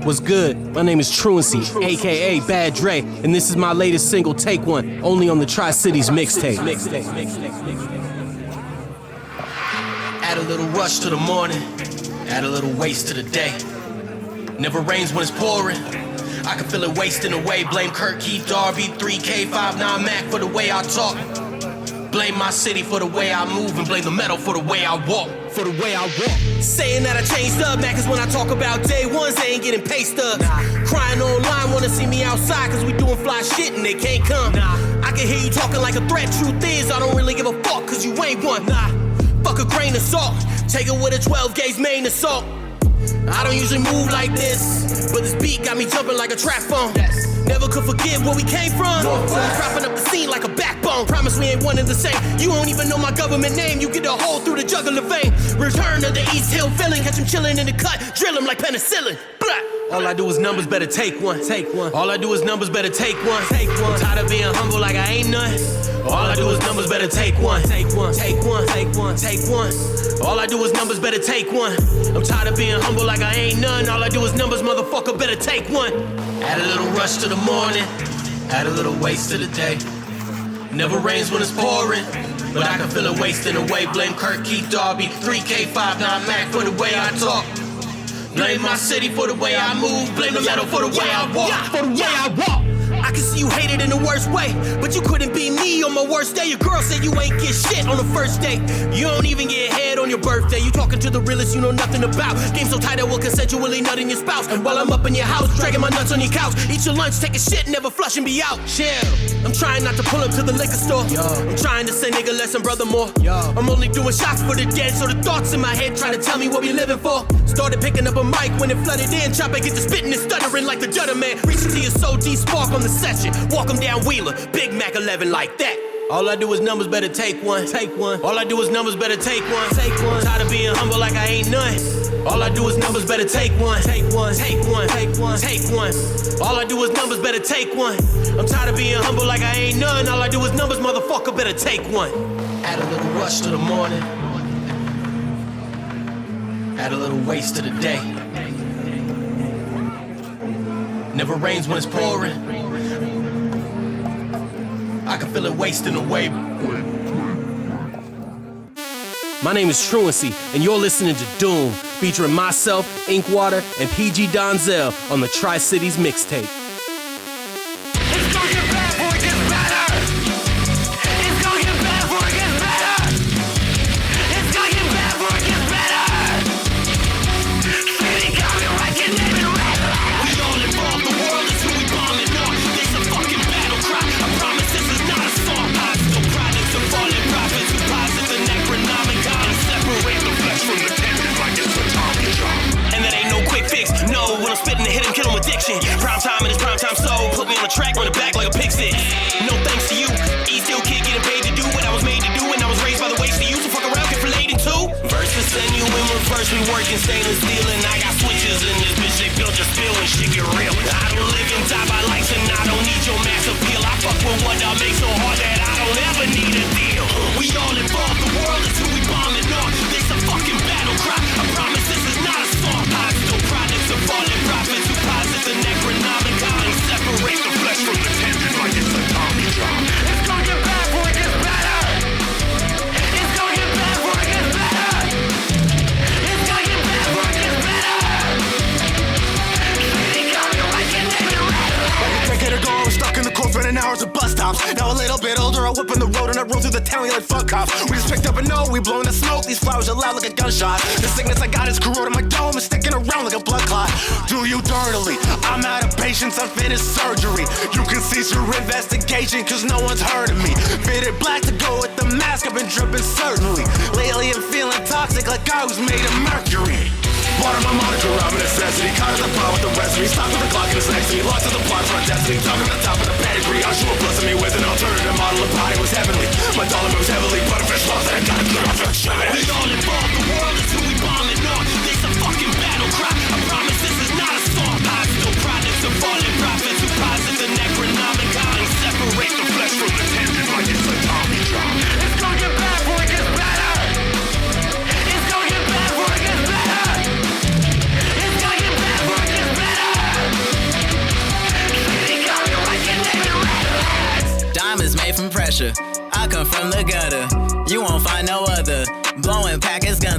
What's good? My name is Truancy, AkA Bad Dre, and this is my latest single, Take One, only on the Tri-Cities Mixtape. Add a little rush to the morning, add a little waste to the day. Never rains when it's pouring, I can feel it wasting away. Blame Kirk, Keith, Darby, 3K, 5'9 Mac for the way I talk. Blame my city for the way I move, and blame the metal for the way I walk. Saying that I changed up, Mac, is when I talk about day ones, they ain't getting pay stubs. Crying online, wanna see me outside, cause we doing fly shit and they can't come. I can hear you talking like a threat, truth is, I don't really give a fuck, cause you ain't one. Fuck a grain of salt, take it with a 12 gauge main assault. I don't usually move like this, but this beat got me jumping like a trap phone. Never could forget where we came from, so I'm propping up the scene like a backbone. Promise we ain't one and the same, you don't even know my government name. You get a hole through the jugular vein. Return to the East Hill feeling, catch him chilling in the cut, drill him like penicillin. Blah. All I do is numbers, better take one. All I do is numbers, better take one. I'm tired of being humble like I ain't none. All I do is numbers, better take one. All I do is numbers, better take one. I'm tired of being humble like I ain't none. All I do is numbers, motherfucker, better take one. Add a little rush to the morning, add a little waste to the day. Never rains when it's pouring, but I can feel it wasting away. Blame Kirk, Keith, Darby, 3K, 5'9 Mac for the way I talk. Blame my city for the way I move, blame the metal for the way I walk. I can see you hate it in the worst way, but you couldn't be me on my worst day. Your girl said you ain't get shit on the first date. You don't even get head on your birthday. You talking to the realest you know nothing about. Game so tight I will consensually nut in your spouse. And while I'm up in your house, dragging my nuts on your couch. Eat your lunch, take a shit, never flush and be out. Chill. I'm trying not to pull up to the liquor store. I'm trying to say nigga less and brother more. I'm only doing shots for the dead, so the thoughts in my head try to tell me what we living for. Started picking up a mic when it flooded in. Chopper get to spitting and stuttering like the Judder Man. Reaching to your soul, D-spark on the session. Walk 'em down Wheeler, Big Mac 11 like that. All I do is numbers, better take one. All I do is numbers, better take one. Tired of being humble like I ain't none. All I do is numbers, better take one. All I do is numbers, better take one. I'm tired of being humble like I ain't none. All I do is numbers, motherfucker, better take one. Add a little rush to the morning, add a little waste to the day. Never rains when it's pouring, I can feel it wasting away. My name is Truancy, and you're listening to Doom, featuring myself, Inkwater, and PG Donzel on the Tri-Cities Mixtape. It's gonna get bad before it gets better. It's gonna get bad before it gets better. It's gonna get bad before it gets better. City got me right, your name in red. We all involved, the world is who we bombing on. It's a fucking battle cry. I promise this is not a song. Hostile products of falling prophets who posit the Necronomicon. Separate the flesh from the tendon like it's a Tommy John. And that ain't no quick fix. No, when I'm spitting to hit him, kill him addiction. Prime time and it's prime time, so put me on the track, on the back like a pig stick. No thanks to you. Still kid getting paid to do what I was made to do, and I was raised by the waist to you to fuck around, get filleted too. Versus send you in reverse, we working stainless steel, and I got switches in this bitch, they built your spill and shit get real. I don't live and die by likes, and I don't need your mass appeal. I fuck with what I make so hard that I don't ever need a deal. We all involved, the world is who we bombing on. This a fucking battle cry. I promise this is not a song. Hostile products of fallen prophets who posit the Necronomicon. Separate the flesh from the tendon like it's a Tommy John. It's gonna get bad before it gets better. It's gonna get bad before it gets better. It's gonna get bad before it gets better. City got me like your name in red. Like a decade ago, I was stuck in the cold, spending hours at bus stops. Now a little bit older, I whip on the road and I roll through the town, we like fuck cops. We just picked up a note, we blowing the smoke. These flowers are loud like a gunshot. The sickness I got is corroding my dome, it's sticking around like a blood clot. Do you dirtily? I'm out of patience, I finished surgery. You can cease your investigation, cause no one's heard of me. Fitted black to go with the mask, I've been dripping certainly. Lately I'm feeling toxic like I was made of mercury. Water my moniker, I'm a necessity. Caught in the pot with the recipe. Stop to the clock and it's next to me. Lost to the plot for my destiny. Talking to the top of the pedigree. I sure blessing me with an alternative model of body was heavenly. My dollar moves heavily, but if it's lost, then I gotta clear off that shit. We all involved, the world is who we bombing on. This a fucking battle cry. I promise this is not a song. Hostile products of fallen prophets who posit the Necronomicon. Separate the flesh from the tendon like it's a Tommy John. It's gonna get bad before it gets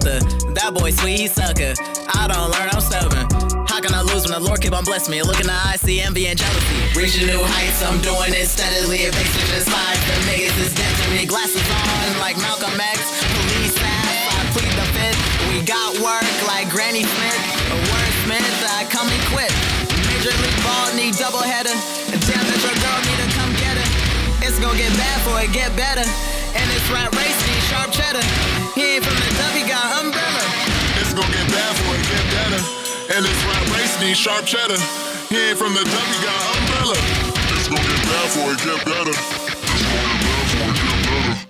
hustler. That boy sweet, he sucker. I don't learn, I'm stubborn. How can I lose when the Lord keep on blessing me? Look in the eyes, see envy and jealousy. Reaching new heights, I'm doing it steadily. It makes it just like the niggas is dead to me. Glasses on like Malcolm X. Police ass, I plead the fifth. We got work like Granny Smith. A wordsmith, I come equipped. Major league ball, need double header. Damn that your girl need to come get her. It's gonna get bad before it get better. And this rat race need sharp cheddar. He ain't from the dub, he got umbrella. It's gonna get bad before it get better. And this rap race needs sharp cheddar. He ain't from the dump, he got umbrella. It's gonna get bad before it get better. It's gonna get bad before it get better.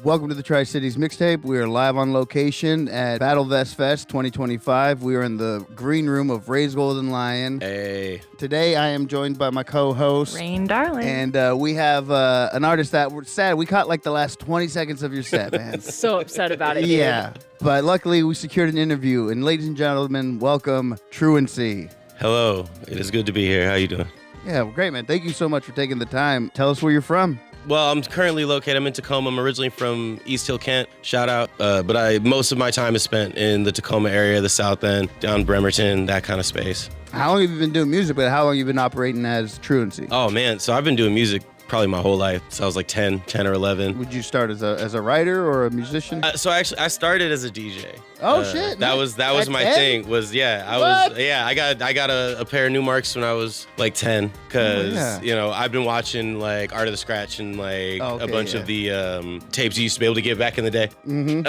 Welcome to the Tri-Cities Mixtape. We are live on location at Battle Vest Fest 2025. We are in the green room of Ray's Golden Lion. Hey. Today I am joined by my co-host. Rain Darling. And we have an artist that we're sad. We caught like the last 20 seconds of your set, man. So upset about it. Yeah. But luckily we secured an interview. And ladies and gentlemen, welcome Truancy. Hello. It is good to be here. How you doing? Yeah, well, great, man. Thank you so much for taking the time. Tell us where you're from. Well, I'm currently located. I'm in Tacoma. I'm originally from East Hill, Kent. Shout out. But most of my time is spent in the Tacoma area, the South End, down Bremerton, that kind of space. How long have you been doing music, but how long have you been operating as Truancy? Oh, man. So I've been doing music probably my whole life. So I was like 10 or 11. Would you start as a writer or a musician? So actually, I started as a DJ. Oh shit! That was my 10? thing. I got a pair of Newmarks when I was like 10 because you know I've been watching like Art of the Scratch and like a bunch of the tapes you used to be able to get back in the day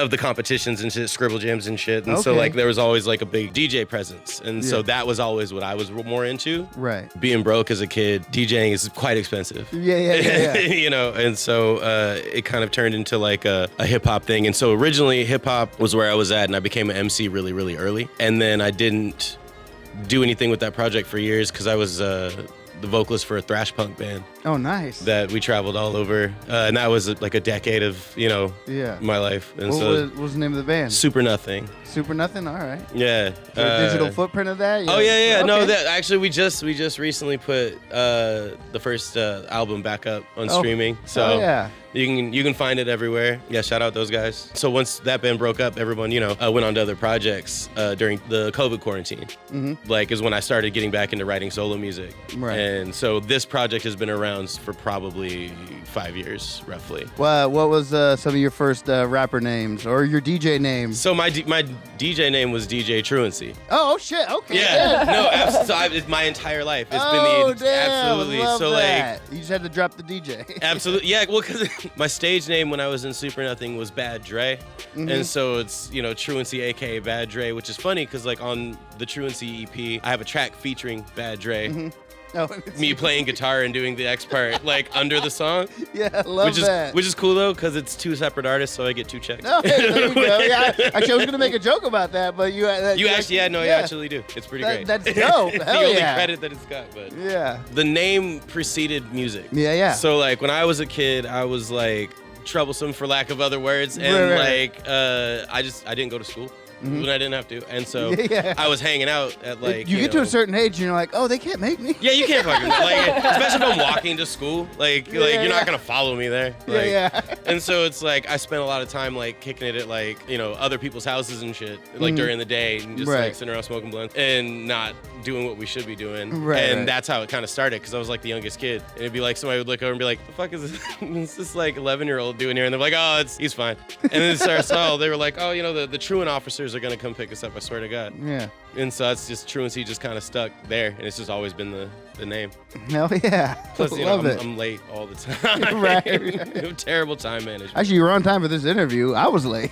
of the competitions and shit, Scribble Jams and shit. And so like there was always like a big DJ presence, and so that was always what I was more into. Right. Being broke as a kid, DJing is quite expensive. Yeah. You know, and so it kind of turned into like a hip hop thing. And so originally hip hop was where I was at, and I became an MC really, really early. And then I didn't do anything with that project for years because I was the vocalist for a thrash punk band. Oh, nice. That we traveled all over. And that was like a decade of, you know, my life. And what was the name of the band? Super Nothing. Super Nothing? All right. Yeah. A digital footprint of that? Yeah. Oh, yeah. Okay. No, that actually we just recently put the first album back up on streaming. So you can find it everywhere. Yeah, shout out those guys. So once that band broke up, everyone, you know, went on to other projects during the COVID quarantine. Like is when I started getting back into writing solo music. Right. And so this project has been around for probably 5 years, roughly. Well, what was some of your first rapper names or your DJ names? So my DJ name was DJ Truancy. Oh shit! Okay. Yeah. No. So it's my entire life. It's been absolutely. Love so that. like you just had to drop the DJ. Absolutely. Yeah. Well, because my stage name when I was in Super Nothing was Bad Dre, and so it's Truancy, AkA Bad Dre, which is funny because like on the Truancy EP, I have a track featuring Bad Dre. Oh, me playing guitar and doing the X part like under the song. Yeah, love that. Which is cool though because it's two separate artists, so I get two checks. Oh, hey, there you go. Yeah, actually, I was gonna make a joke about that, but you actually do. It's pretty great. That's dope. It's the only credit that it's got, but the name preceded music. Yeah. So like when I was a kid, I was like troublesome for lack of other words, and I didn't go to school. When I didn't have to, and so I was hanging out at like you get to a certain age and you're like, oh, they can't make me. Yeah, you can't fucking like, especially if I'm walking to school, you're not gonna follow me there. And so it's like I spent a lot of time like kicking it at like other people's houses and shit like during the day and just like sitting around smoking blunts and not doing what we should be doing. That's how it kind of started because I was like the youngest kid, and it'd be like somebody would look over and be like, the fuck is this like 11-year-old doing here? And they're like, oh, he's fine. And then they were like, oh, the truant officers are gonna come pick us up, I swear to God. Yeah. And so that's just Truancy just kind of stuck there, and it's just always been the name. Hell yeah. Plus, I'm late all the time. Right. Terrible time management. Actually, you were on time for this interview. I was late.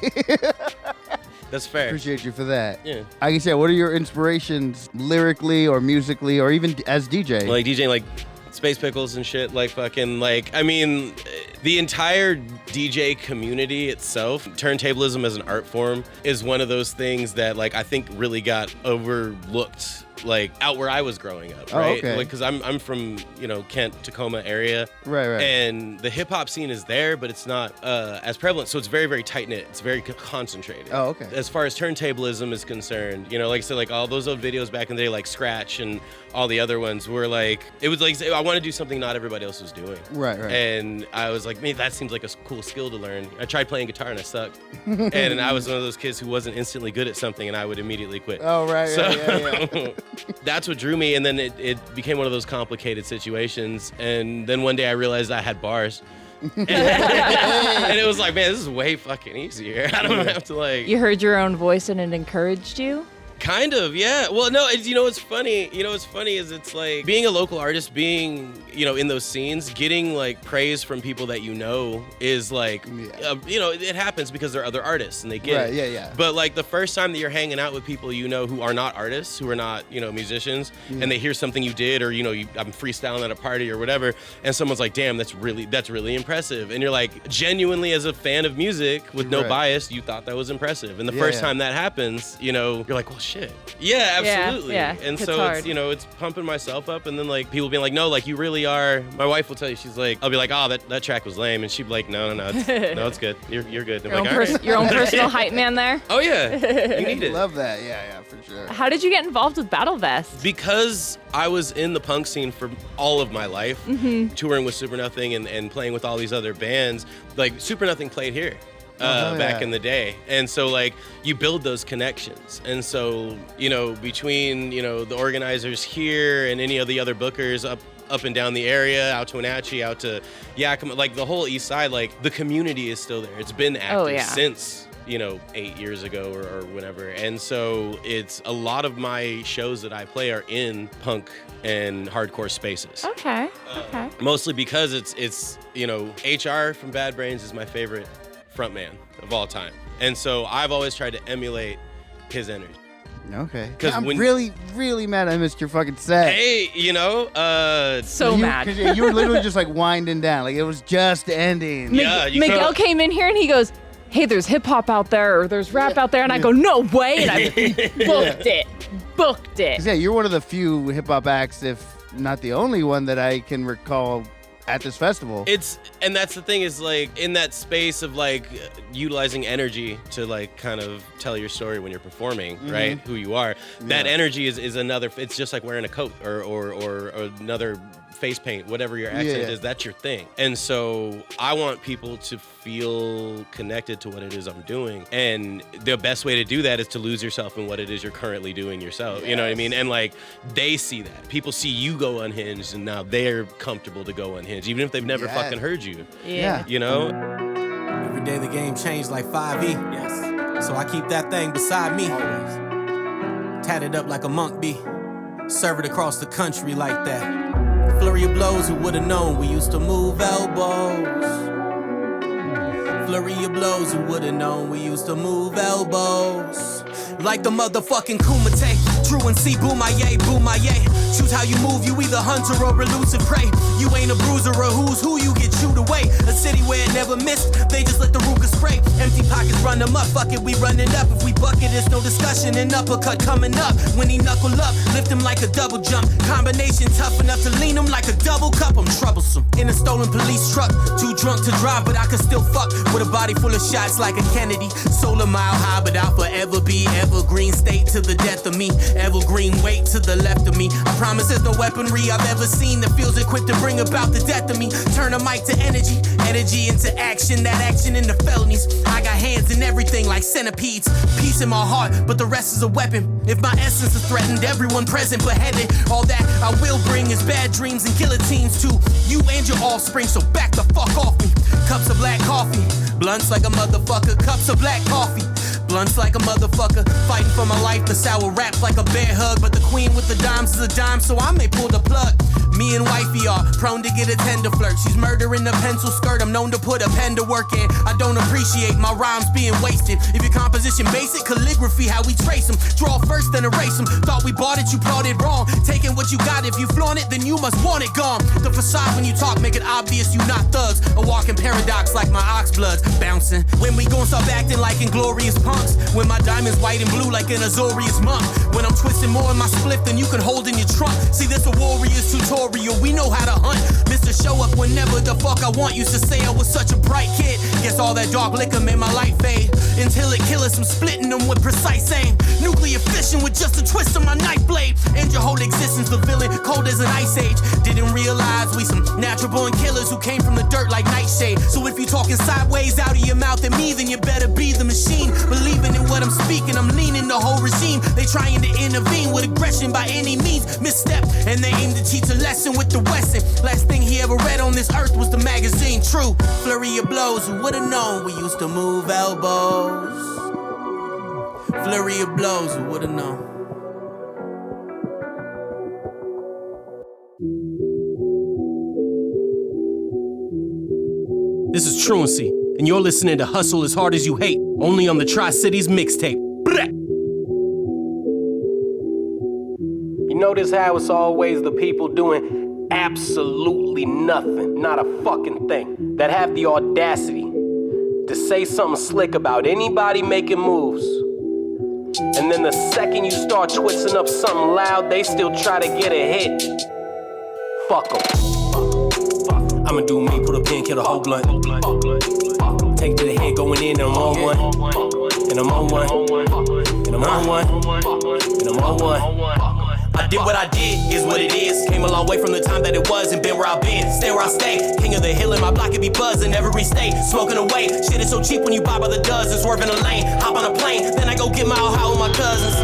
That's fair. Appreciate you for that. Yeah. Like you said, what are your inspirations lyrically or musically or even as DJ? Like DJing like Space Pickles and shit, like fucking like, I mean, the entire DJ community itself, turntablism as an art form is one of those things that like I think really got overlooked like out where I was growing up, right? okay. Like, cause I'm from, Kent, Tacoma area. Right. And the hip hop scene is there, but it's not as prevalent. So it's very, very tight knit. It's very concentrated. Oh, okay. As far as turntablism is concerned, like I said, like all those old videos back in the day, like Scratch and all the other ones were like, it was like, I want to do something not everybody else was doing. Right. And I was like, man, that seems like a cool skill to learn. I tried playing guitar and I sucked. And I was one of those kids who wasn't instantly good at something and I would immediately quit. Oh, right. So Yeah. that's what drew me. And then it became one of those complicated situations. And then one day I realized I had bars. And it was like, man, this is way fucking easier. I don't have to like. You heard your own voice and it encouraged you? Kind of, yeah. Well, no, what's funny? What's funny is it's like being a local artist, being, in those scenes, getting like praise from people that is like, it happens because they're other artists and they get it. Yeah. But like the first time that you're hanging out with people who are not artists, who are not, musicians, and they hear something you did or, I'm freestyling at a party or whatever, and someone's like, damn, that's really impressive. And you're like, genuinely as a fan of music with no bias, you thought that was impressive. And the first time that happens, you're like, well, shit. Yeah, absolutely. Yeah, and it's so hard. it's pumping myself up, and then like people being like, no, like you really are. My wife will tell you, she's like, I'll be like, oh, that track was lame, and she'd be like, no, it's good. You're good. I'm like, all right. Your own personal hype man there? Oh yeah, you need it. Love that. Yeah, for sure. How did you get involved with Battle Vest? Because I was in the punk scene for all of my life, touring with Super Nothing and playing with all these other bands. Like Super Nothing played here. Back in the day. And so like you build those connections. And so, between, the organizers here and any of the other bookers up and down the area, out to Wenatchee, out to Yakima, like the whole east side, like the community is still there. It's been active since 8 years ago or whenever. And so it's a lot of my shows that I play are in punk and hardcore spaces. Okay. Mostly because it's HR from Bad Brains is my favorite frontman of all time, and so I've always tried to emulate his energy. Okay. Because I'm really mad I missed your fucking set. Hey, So mad. Because you were literally just like winding down, like it was just ending. Miguel came in here and he goes, hey, there's hip hop out there or there's rap out there, and I go, no way, and I booked it. 'Cause, yeah, you're one of the few hip hop acts, if not the only one that I can recall at this festival. And that's the thing is like in that space of like utilizing energy to like kind of tell your story when you're performing, right? Who you are. That energy is another, it's just like wearing a coat or another face paint, whatever your accent is, that's your thing. And so I want people to feel connected to what it is I'm doing. And the best way to do that is to lose yourself in what it is you're currently doing yourself. You know what I mean? And like they see that. People see you go unhinged and now they're comfortable to go unhinged, even if they've never fucking heard you. Yeah. Every day the game changed like 5E. Yes. So I keep that thing beside me. Always. Tatted up like a monk bee. Serve it across the country like that. Flurry of blows, who would've known we used to move elbows. Flurry of blows, who would've known we used to move elbows. Like the motherfucking Kumite. Truancy, boomaye. Choose how you move, you either hunter or elusive prey. You ain't a bruiser or who's who, you get chewed away. A city where it never missed, they just let the Ruger spray. Empty pockets run them up, fuck it, we running up. If we bucket, it's no discussion, an uppercut coming up. When he knuckle up, lift him like a double jump. Combination tough enough to lean him like a double cup. I'm troublesome. In a stolen police truck, too drunk to drive, but I can still fuck. With a body full of shots like a Kennedy. Solar mile high, but I'll forever be evergreen state to the death of me. Evergreen weight to the left of me. I promise there's no weaponry I've ever seen that feels equipped to bring about the death of me. Turn a mic to energy, energy into action, that action into felonies. I got hands in everything like centipedes. Peace in my heart, but the rest is a weapon. If my essence is threatened, everyone present beheaded. All that I will bring is bad dreams and guillotines too. You and your offspring, so back the fuck off me. Cups of black coffee, blunts like a motherfucker. Cups of black coffee, blunts like a motherfucker. Fighting for my life, the sour rap like a bear hug. But the queen with the dimes is a dime, so I may pull the plug. Me and wifey are prone to get a tender flirt. She's murdering the pencil skirt. I'm known to put a pen to work in. I don't appreciate my rhymes being wasted. If your composition basic, calligraphy, how we trace them. Draw first, then erase them. Thought we bought it, you bought it wrong. Taking what you got, if you flaunt it, then you must want it gone. The facade when you talk, make it obvious you not thugs. A walking paradox like my ox bloods bouncing. When we gon' stop acting like inglorious punks? When my diamonds white and blue like an Azorius monk. When I'm twisting more in my spliff than you can hold in your trunk. See, this a warrior's tutorial, we know how to hunt. Mr. Show Up whenever the fuck I want. Used to say I was such a bright kid. Guess all that dark liquor made my light fade. Until it kill us, I'm splitting them with precise aim. Nuclear fission with just a twist of my knife blade. End your whole existence, the villain, cold as an ice age. Didn't realize we some natural born killers who came from the dirt like nightshade. So if you talking sideways out of your mouth at me, then you better be the machine. Believing in what I'm speaking, I'm leaning the whole regime. They trying to intervene with aggression by any means. Misstep, and they aim to teach a lesson with the Wesson. Last thing he ever read on this earth was the magazine True. Flurry of blows, who would've known we used to move elbows? Flurry of blows, who would've known? This is Truancy, and you're listening to Hustle As Hard As You Hate, only on the Tri-Cities Mixtape. You notice how it's always the people doing absolutely nothing, not a fucking thing, that have the audacity to say something slick about anybody making moves. And then the second you start twisting up something loud, they still try to get a hit. Fuck 'em. I'ma do me, put a pin, kill the whole blunt. Take to the head, going in, and I'm on one. And I'm on one. And I'm on one. And I'm on one. I did what I did, is what it is. Came a long way from the time that it was and been where I've been. Stay where I stay. King of the hill in my block, it be buzzing every state. Smoking away. Shit is so cheap when you buy by the dozen. Swerve in a lane, hop on a plane, then I go get my old house with my cousins.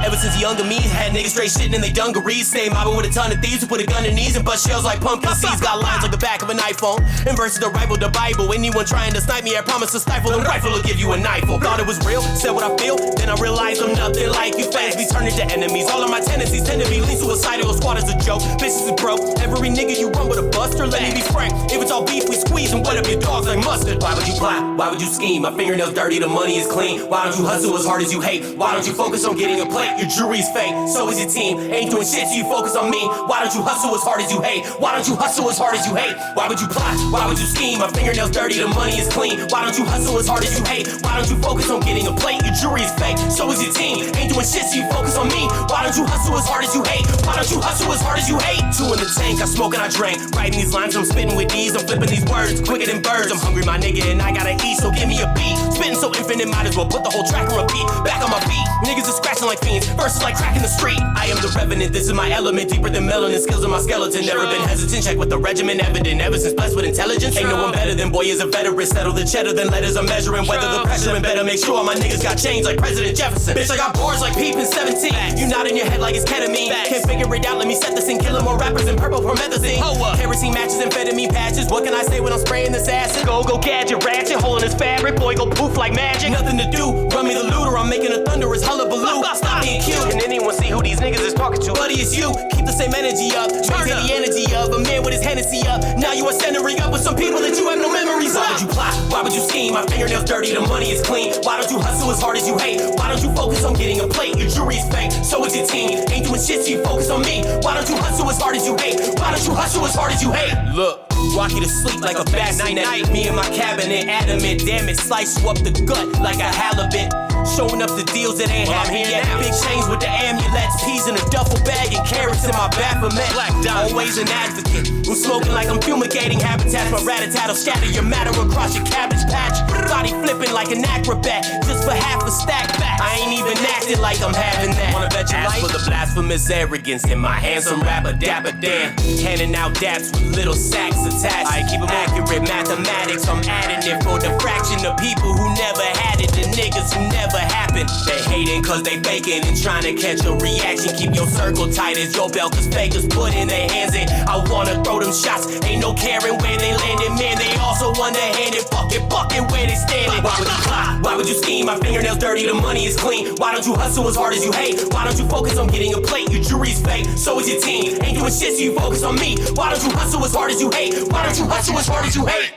Ever since younger me, had niggas straight shitting in they dungarees. Stay mobbing with a ton of thieves who put a gun in knees and bust shells like pumpkin seeds. Got lines like the back of an iPhone. And verses to rival the Bible. Anyone trying to snipe me, I promise to stifle. And rifle will give you a knife. Thought it was real, said what I feel. Then I realized I'm nothing like you. Fans be turning to enemies. All of my tendencies tend to be lean suicidal. Squad is a joke, bitches is broke. Every nigga you run with a buster, let me be frank. If it's all beef, we squeeze and wet up your dogs like mustard. Why would you plot? Why would you scheme? My fingernails dirty, the money is clean. Why don't you hustle as hard as you hate? Why don't you focus on getting a plate? Your jury's fake. So is your team. Ain't doing shit so you focus on me. Why don't you hustle as hard as you hate? Why don't you hustle as hard as you hate? Why would you plot? Why would you scheme? My fingernails dirty, the money is clean. Why don't you hustle as hard as you hate? Why don't you focus on getting a plate? Your jury is fake. So is your team. Ain't doing shit so you focus on me. Why don't you hustle as hard as you hate? Why don't you hustle as hard as you hate? Two in the tank, I smoke and I drink. Writing these lines, I'm spitting with ease. I'm flipping these words quicker than birds. I'm hungry, my nigga, and I gotta eat, so give me a beat. Spitting so infinite, might as well put the whole track on repeat. Back on my feet, niggas are scratching like fiends. Verses like crack in the street. I am the revenant, this is my element. Deeper than melanin, skills in my skeleton. Never been hesitant, check with the regimen evident. Ever since blessed with intelligence, ain't no one better than boy is a veteran. Settle the cheddar, then letters I'm measuring. Whether the pressure and better make sure my niggas got change like President Jefferson. Bitch, I got bars like Peep in 17. You not in your head like it's ketamine. Can't figure it out, let me set the scene. Killing more rappers than purple promethazine. Kerosene matches, amphetamine patches. What can I say when I'm spraying this acid? Go gadget, ratchet, holding his fabric. Boy, go poof like magic. Nothing to do, run me the looter. I'm making a thunderous hullabaloo. Stop being cute. Can anyone see who these niggas is talking to? Buddy, it's you. Keep the same energy up. Maintain the energy of a man with his Hennessy up. Now you are centering up with some people that you have no memories of. Why would you plot? Why would you scheme? My fingernails dirty, the money is clean. Why don't you hustle as hard as you hate? Why don't you focus on getting a plate? Your jury is fake, so is your team. Ain't doing shit, so you focus on me. Why don't you hustle as hard as you hate? Why don't you hustle as hard as you hate? Look, rock you to sleep like a bassinet. Me and my cabinet adamant. Damn it, slice you up the gut like a halibut. Showing up the deals that ain't happening yet. Big chains with the amulets, peas in a duffel bag and carrots in my Baphomet. Always an advocate. I'm smoking like I'm fumigating habitats. My rat-a-tat-will scatter your matter across your cabbage patch. Body flipping like an acrobat, just for half a stack back. I ain't even acting like I'm having that. Wanna bet your life for the blasphemous arrogance in my handsome rapper dapper Dan. Handing out daps with little sacks attached. I keep them accurate mathematics. I'm adding it for the fraction of people who never had it. The niggas who never happened. They hating cause they faking and trying to catch a reaction. Keep your circle tight as your belt cause fakers put in their hands in. I wanna throw them shots, ain't no caring where they landed. Man, they also underhanded, fucking where they standing. Why would you plot? Why would you scheme? My fingernails dirty, the money is clean. Why don't you hustle as hard as you hate? Why don't you focus on getting a plate? Your jury's fake, so is your team. Ain't doing shit, so you focus on me. Why don't you hustle as hard as you hate? Why don't you hustle as hard as you hate?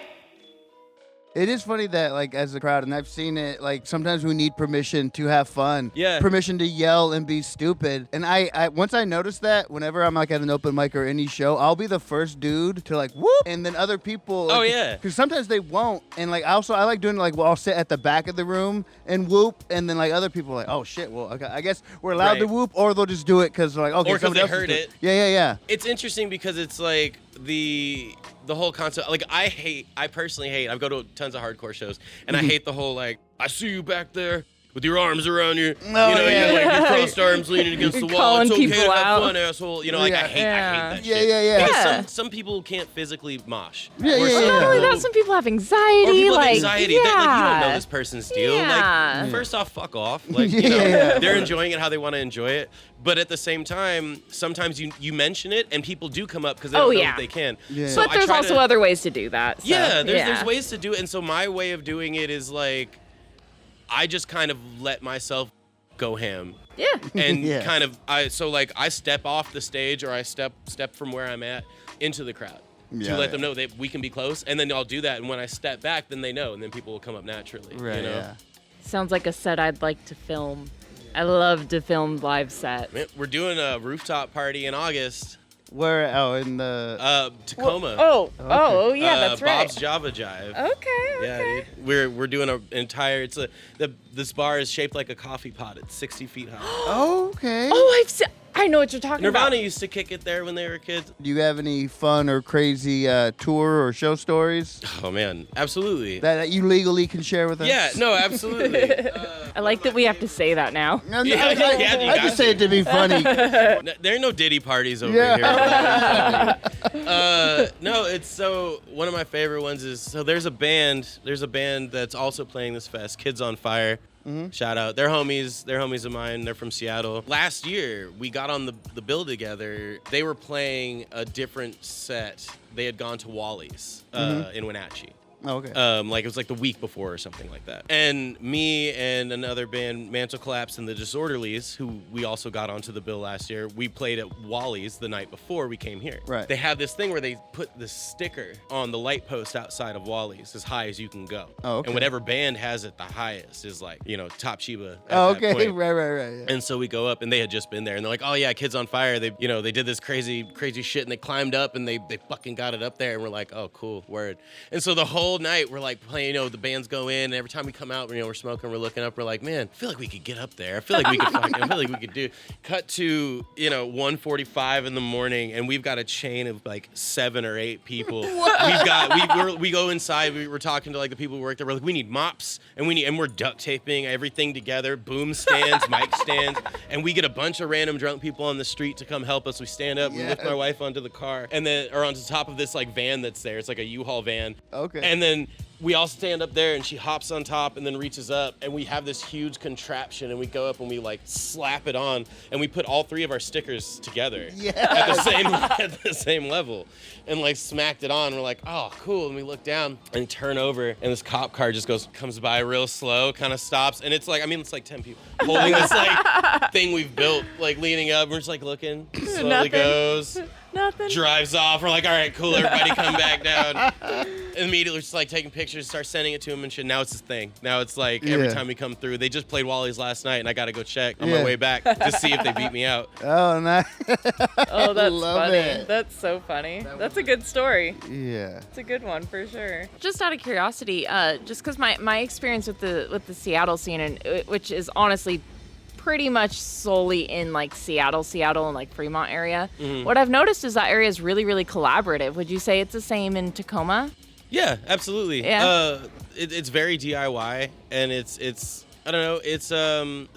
It is funny that, like, as a crowd, and I've seen it, like, sometimes we need permission to have fun. Yeah. Permission to yell and be stupid. And I once I notice that, whenever I'm, like, at an open mic or any show, I'll be the first dude to, like, whoop, and then other people. Like, Oh, yeah. Because sometimes they won't. And, like, I like doing, like, well, I'll sit at the back of the room and whoop, and then, like, other people are like, oh, shit, well, okay, I guess we're allowed to Right. whoop, or they'll just do it because, like, okay, Or 'cause somebody they else is heard doing it. Yeah. It's interesting because it's like the whole concept. Like I personally hate. I go to tons of hardcore shows, and I hate the whole like I see you back there with your arms around your, you know, yeah. your crossed arms leaning against the wall. Calling It's okay to people have out. fun, asshole. You know, like I hate that Yeah, shit. yeah. Because Yeah. some people can't physically mosh. Yeah, Or yeah, some yeah. Not only people- that, some people have Or anxiety. people like, have anxiety. Yeah. Like, you don't know this person's deal. Yeah. Like, first off, fuck off. Like, you know, Yeah. they're enjoying it how they want to enjoy it. But at the same time, sometimes you mention it and people do come up because they don't know if they can. Yeah. So But I there's try also to, other ways to do that. So, yeah, there's ways to do it. And so my way of doing it is like, I just kind of let myself go ham. Yeah. And Yeah. kind of, I step off the stage or I step from where I'm at into the crowd. Yeah, to let yeah. them know that we can be close, and then I'll do that. And when I step back, then they know, and then people will come up naturally. Right, you know? yeah. Sounds like a set I'd like to film. I love to film live sets. Man, we're doing a rooftop party in August. Where? Oh, in the. Tacoma. Yeah, that's right. Bob's Java Jive. Okay. Yeah, dude. We're doing an entire. This bar is shaped like a coffee pot. It's 60 feet high. Okay. Oh, I know what you're talking Nirvana about. used to kick it there when they were kids. Do you have any fun or crazy tour or show stories Oh man, absolutely. that you legally can share with us? Yeah, no, absolutely. I like that we have to say that now. No, Yeah, I you just got say it to be funny. There are no Diddy parties over here. No, it's so one of my favorite ones is there's a band that's also playing this fest, Kids on Fire. Shout out. They're homies of mine. They're from Seattle. Last year, we got on the bill together. They were playing a different set. They had gone to Wally's in Wenatchee. Oh, okay. Like it was like the week before or something like that. And me and another band, Mantle Collapse and the Disorderlies, who we also got onto the bill last year, we played at Wally's the night before we came here. Right. They have this thing where they put this sticker on the light post outside of Wally's, as high as you can go. Oh, okay. And whatever band has it the highest is like, you know, top Sheba at Oh, that okay. point. Right. Yeah. And so we go up, and they had just been there, and they're like, "Oh yeah, Kids on Fire." They did this crazy shit, and they climbed up, and they fucking got it up there, and we're like, "Oh, cool, word." And so the whole night we're like playing, the bands go in, and every time we come out, we're smoking, we're looking up, we're like, "Man, I feel like we could get up there. I feel like we could do." Cut to 1:45 in the morning, and we've got a chain of like 7 or 8 people. We go inside. We were talking to like the people who work there. We're like, we need mops, and we're duct taping everything together, boom stands, mic stands, and we get a bunch of random drunk people on the street to come help us. We stand up, we lift my wife onto the car, or onto top of this like van that's there. It's like a U-Haul van. Okay. And then we all stand up there, and she hops on top and then reaches up, and we have this huge contraption, and we go up and we like slap it on, and we put all 3 of our stickers together at the same level, and like smacked it on. We're like, "Oh, cool." And we look down and turn over, and this cop car just comes by real slow, kind of stops, and it's like 10 people holding this like thing we've built, like leaning up. We're just like looking, slowly Nothing. goes. Nothing. Drives off. We're like, "All right, cool, everybody come back down." And immediately just like taking pictures, start sending it to him and shit. Now it's this thing. Now it's like every time we come through, they just played Wally's last night, and I got to go check on my way back to see if they beat me out. Oh, nice. Oh, that's Love funny. it. That's so funny. That's a good story. Yeah. It's a good one for sure. Just out of curiosity, just because my experience with the Seattle scene, and which is honestly pretty much solely in like Seattle and like Fremont area. What I've noticed is that area is really, really collaborative. Would you say it's the same in Tacoma? Yeah, absolutely. Yeah. It's very DIY, and it's I don't know. It's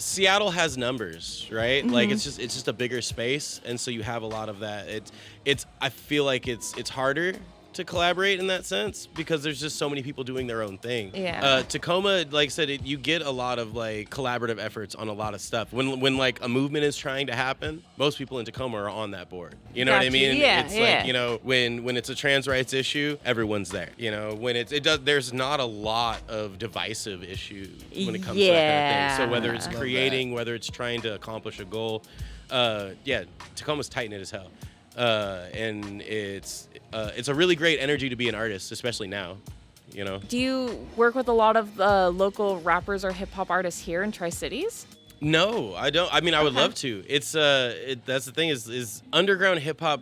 Seattle has numbers, right? Like it's just a bigger space, and so you have a lot of that. I feel like it's harder to collaborate in that sense because there's just so many people doing their own thing. Yeah. Tacoma, like I said, you get a lot of like collaborative efforts on a lot of stuff. When like a movement is trying to happen, most people in Tacoma are on that board. You know what I mean? Yeah, it's like, you know, when it's a trans rights issue, everyone's there. You know, when there's not a lot of divisive issues when it comes to that kind of thing. So whether it's creating, whether it's trying to accomplish a goal, Tacoma's tight-knit as hell. And it's a really great energy to be an artist, especially now, you know. Do you work with a lot of local rappers or hip hop artists here in Tri-Cities? No, I don't. I mean, I would love to. It's that's the thing is underground hip hop.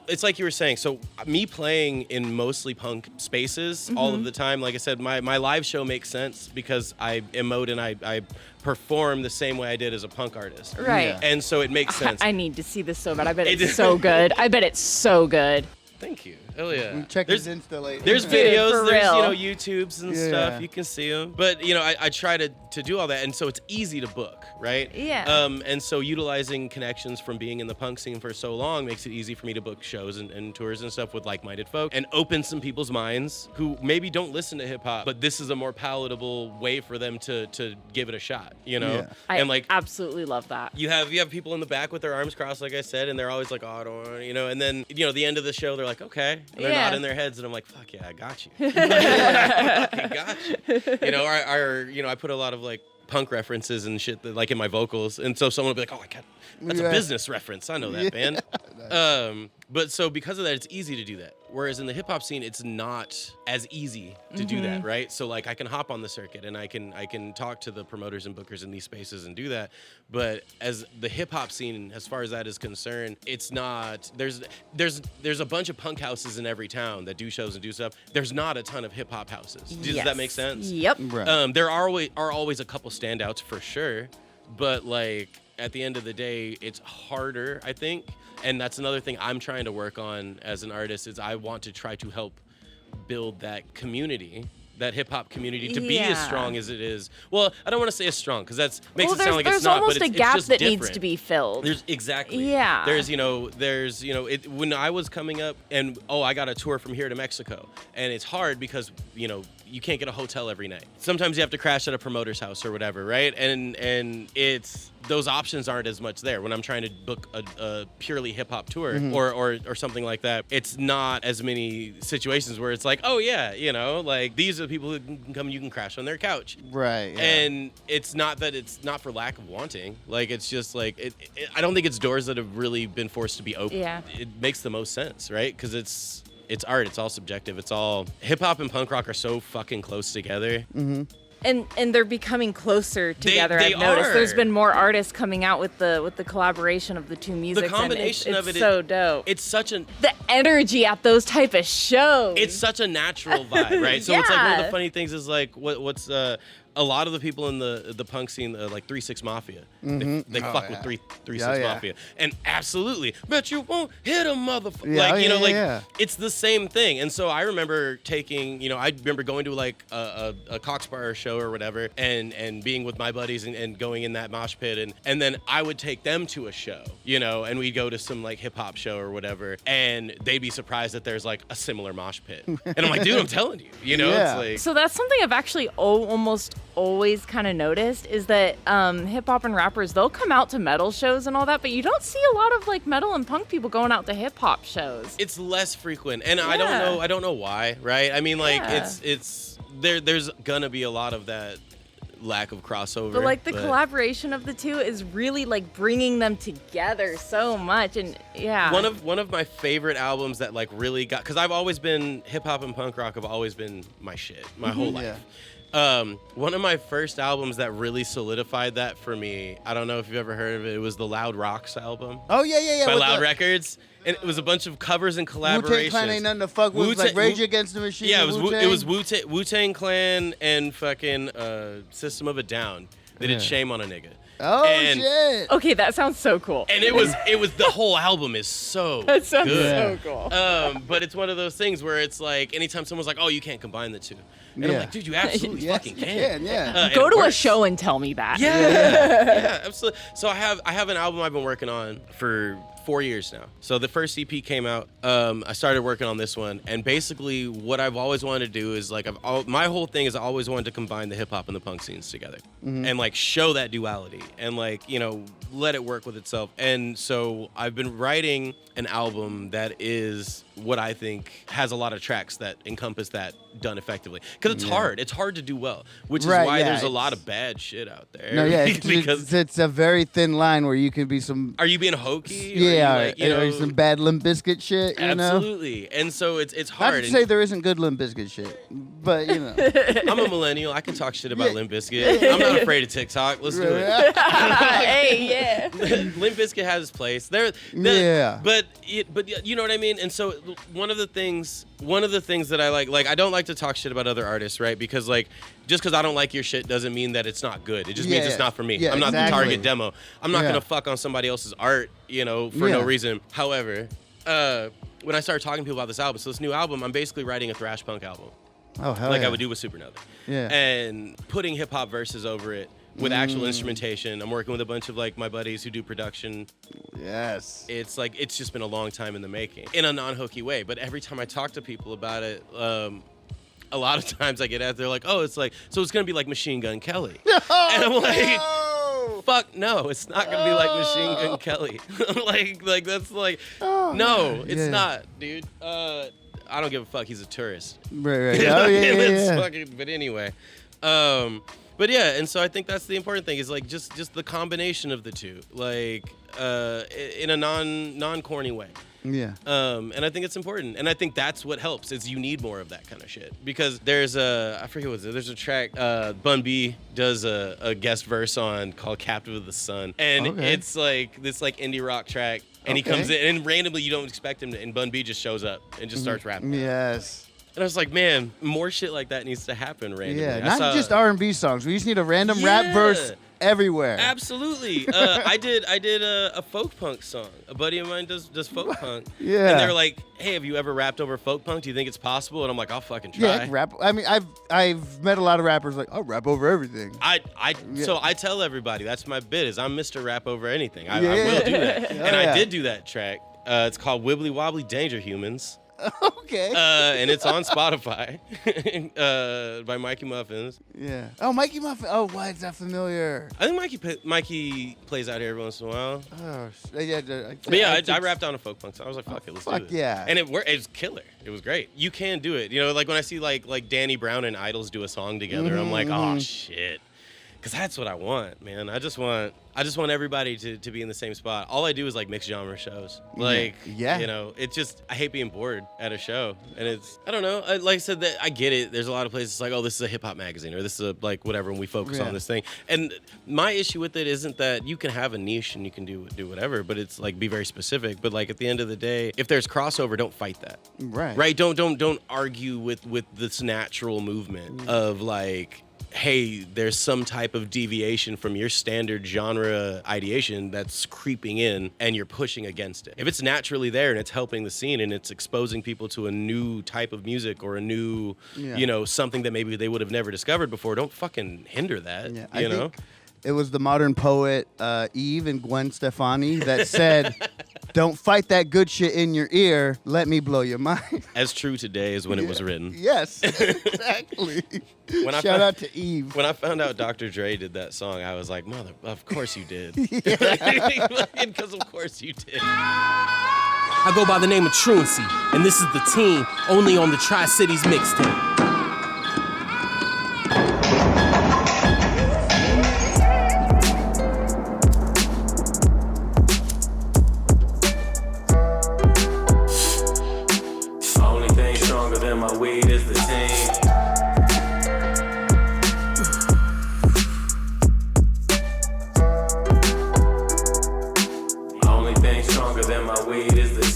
It's like you were saying. So me playing in mostly punk spaces all of the time. Like I said, my live show makes sense because I emote and I perform the same way I did as a punk artist. Right. Yeah. And so it makes sense. I need to see this so bad. I bet it's so good. I bet it's so good. Thank you. Hell yeah. Check his Insta later. There's videos, for there's, real. you know, YouTubes and stuff. You can see them. But, you know, I try to do all that. And so it's easy to book, right? Yeah. And so utilizing connections from being in the punk scene for so long makes it easy for me to book shows and tours and stuff with like-minded folk and open some people's minds who maybe don't listen to hip hop, but this is a more palatable way for them to give it a shot, you know? Yeah. And like absolutely love that. you have people in the back with their arms crossed, like I said, and they're always like, oh, I don't want to, you know, and then, you know, the end of the show, they're like, okay. And they're nodding their heads, and I'm like, fuck yeah, I got you. I fucking got you. You know, you know, I put a lot of like punk references and shit that, like in my vocals, and so someone will be like, oh, I got that's a business reference. I know that band. But so because of that, it's easy to do that. Whereas in the hip hop scene, it's not as easy to do that, right? So like I can hop on the circuit and I can talk to the promoters and bookers in these spaces and do that. But as the hip hop scene, as far as that is concerned, it's not. There's a bunch of punk houses in every town that do shows and do stuff. There's not a ton of hip hop houses. Does that make sense? Yep. Right. There are always a couple standouts for sure, but like at the end of the day, it's harder, I think. And that's another thing I'm trying to work on as an artist is I want to try to help build that community, that hip hop community, to be as strong as it is. Well, I don't want to say as strong because that makes it sound like it's not. But there's almost a gap that needs to be filled. There's exactly. Yeah. There's when I was coming up and I got a tour from here to Mexico, and it's hard because you can't get a hotel every night. Sometimes you have to crash at a promoter's house or whatever, right? And it's those options aren't as much there when I'm trying to book a purely hip hop tour or something like that. It's not as many situations where it's like, oh yeah, like these are the people who can come and you can crash on their couch. Right. Yeah. And it's not that it's not for lack of wanting. Like it's just like I don't think it's doors that have really been forced to be open. Yeah. It makes the most sense, right? Because it's art. It's all subjective. It's all hip hop and punk rock are so fucking close together. Mm-hmm. And they're becoming closer together. They I've noticed are. there's been more artists coming out with the collaboration of the two musics. The combination and of it, so dope. It's such the energy at those type of shows. It's such a natural vibe, right? So it's like one of the funny things is like what's a lot of the people in the punk scene, like 3-6 Mafia, they fuck with 3-6 Mafia, and absolutely, bet you won't hit a motherfucker. It's the same thing. And so I remember I remember going to like a Cox Bar show or whatever, and being with my buddies and going in that mosh pit, and then I would take them to a show, and we'd go to some like hip hop show or whatever, and they'd be surprised that there's like a similar mosh pit, and I'm like, dude, I'm telling you, it's like. So that's something I've actually almost always kind of noticed is that hip hop and rappers, they'll come out to metal shows and all that, but you don't see a lot of like metal and punk people going out to hip hop shows. It's less frequent, and I don't know why, right? I mean, like it's there's gonna be a lot of that lack of crossover. But like the collaboration of the two is really like bringing them together so much, and one of my favorite albums that like really got, because I've always been hip hop and punk rock have always been my shit my whole life. One of my first albums that really solidified that for me, I don't know if you've ever heard of it, it was the Loud Rocks album. Oh, yeah. By Loud Records. And it was a bunch of covers and collaborations. Wu-Tang Clan ain't nothing to fuck with. Like Rage Against the Machine. Yeah, it was Wu-Tang Clan and fucking System of a Down. They did Shame on a Nigga. Oh, shit. Okay, that sounds so cool. And it was the whole album is so that sounds good. so cool. But it's one of those things where it's like anytime someone's like, oh, you can't combine the two. And I'm like, dude, you absolutely fucking can. Go to a show and tell me that. Yeah, absolutely. So I have an album I've been working on for 4 years now. So the first EP came out. I started working on this one, and basically what I've always wanted to do is like my whole thing is I always wanted to combine the hip hop and the punk scenes together, and like show that duality and like let it work with itself. And so I've been writing an album that is what I think has a lot of tracks that encompass that done effectively, because it's hard. It's hard to do well, which is why there's a lot of bad shit out there. No, yeah, because it's a very thin line where you can be some. Are you being hokey? Yeah, or some bad Limp Bizkit shit. Absolutely, and so it's hard. Not to say there isn't good Limp Bizkit shit, but I'm a millennial. I can talk shit about Limp Bizkit. I'm not afraid of TikTok. Let's do it. Hey, yeah. Limp Bizkit has its place. But you know what I mean. And so one of the things that I like I don't like to talk shit about other artists, right? Because like just because I don't like your shit doesn't mean that it's not good. It just means it's not for me. Yeah, I'm not the target demo. I'm not gonna fuck on somebody else's art, for no reason. However, when I started talking to people about this album, so this new album, I'm basically writing a thrash punk album. Oh hell like I would do with Supernova. Yeah. And putting hip hop verses over it with actual instrumentation. I'm working with a bunch of like my buddies who do production. Yes. It's like it's just been a long time in the making in a non-hokey way. But every time I talk to people about it, a lot of times I get at, they're like, oh, it's like, so it's gonna be like Machine Gun Kelly. And I'm like, fuck no, it's not gonna be like Machine Gun Kelly. like that's like, no, it's not, dude. I don't give a fuck. He's a tourist. Right. Oh yeah. Fucking, but anyway, but yeah, and so I think that's the important thing is like just the combination of the two, like in a non-corny way. Yeah. And I think it's important, and I think that's what helps. Is you need more of that kind of shit, because there's I forget what's it. There's a track Bun B does a guest verse on called "Captive of the Sun," and it's like this like indie rock track, and he comes in and randomly you don't expect him to, and Bun B just shows up and just starts rapping. Yes. And I was like, man, more shit like that needs to happen randomly. Yeah, not just R&B songs. We just need a random rap verse everywhere. Absolutely. I did a folk punk song. A buddy of mine does folk punk. Yeah. And they're like, hey, have you ever rapped over folk punk? Do you think it's possible? And I'm like, I'll fucking try. Yeah, rap. I mean, I've met a lot of rappers like, I'll rap over everything. So I tell everybody that's my bit is I'm Mr. Rap over anything. I will do that. I did do that track. It's called Wibbly Wobbly Danger Humans. Okay. And it's on Spotify by Mikey Muffins. Yeah. Oh, Mikey Muffin. Oh, why is that familiar? I think Mikey plays out here every once in a while. Oh, yeah. But yeah, I rapped on a folk punk song. I was like, fuck it, let's do it. Yeah. And it was killer. It was great. You can do it. Like when I see like Danny Brown and Idols do a song together, I'm like, oh shit. Because that's what I want, man. I just want everybody to be in the same spot. All I do is like mixed genre shows. Like, it's just, I hate being bored at a show. And it's, I don't know. Like I said, that I get it. There's a lot of places like, oh, this is a hip hop magazine or this is like whatever, and we focus on this thing. And my issue with it isn't that you can have a niche and you can do whatever, but it's like be very specific. But like at the end of the day, if there's crossover, don't fight that. Right. Don't argue with this natural movement of like, hey, there's some type of deviation from your standard genre ideation that's creeping in and you're pushing against it. If it's naturally there and it's helping the scene and it's exposing people to a new type of music or a new, something that maybe they would have never discovered before, don't fucking hinder that, you know? It was the modern poet Eve and Gwen Stefani that said, don't fight that good shit in your ear. Let me blow your mind. As true today as when it was written. Yes, exactly. Shout out to Eve. When I found out Dr. Dre did that song, I was like, mother, of course you did. Because of course you did. I go by the name of Truancy, and this is the team only on the Tri-Cities Mixtape.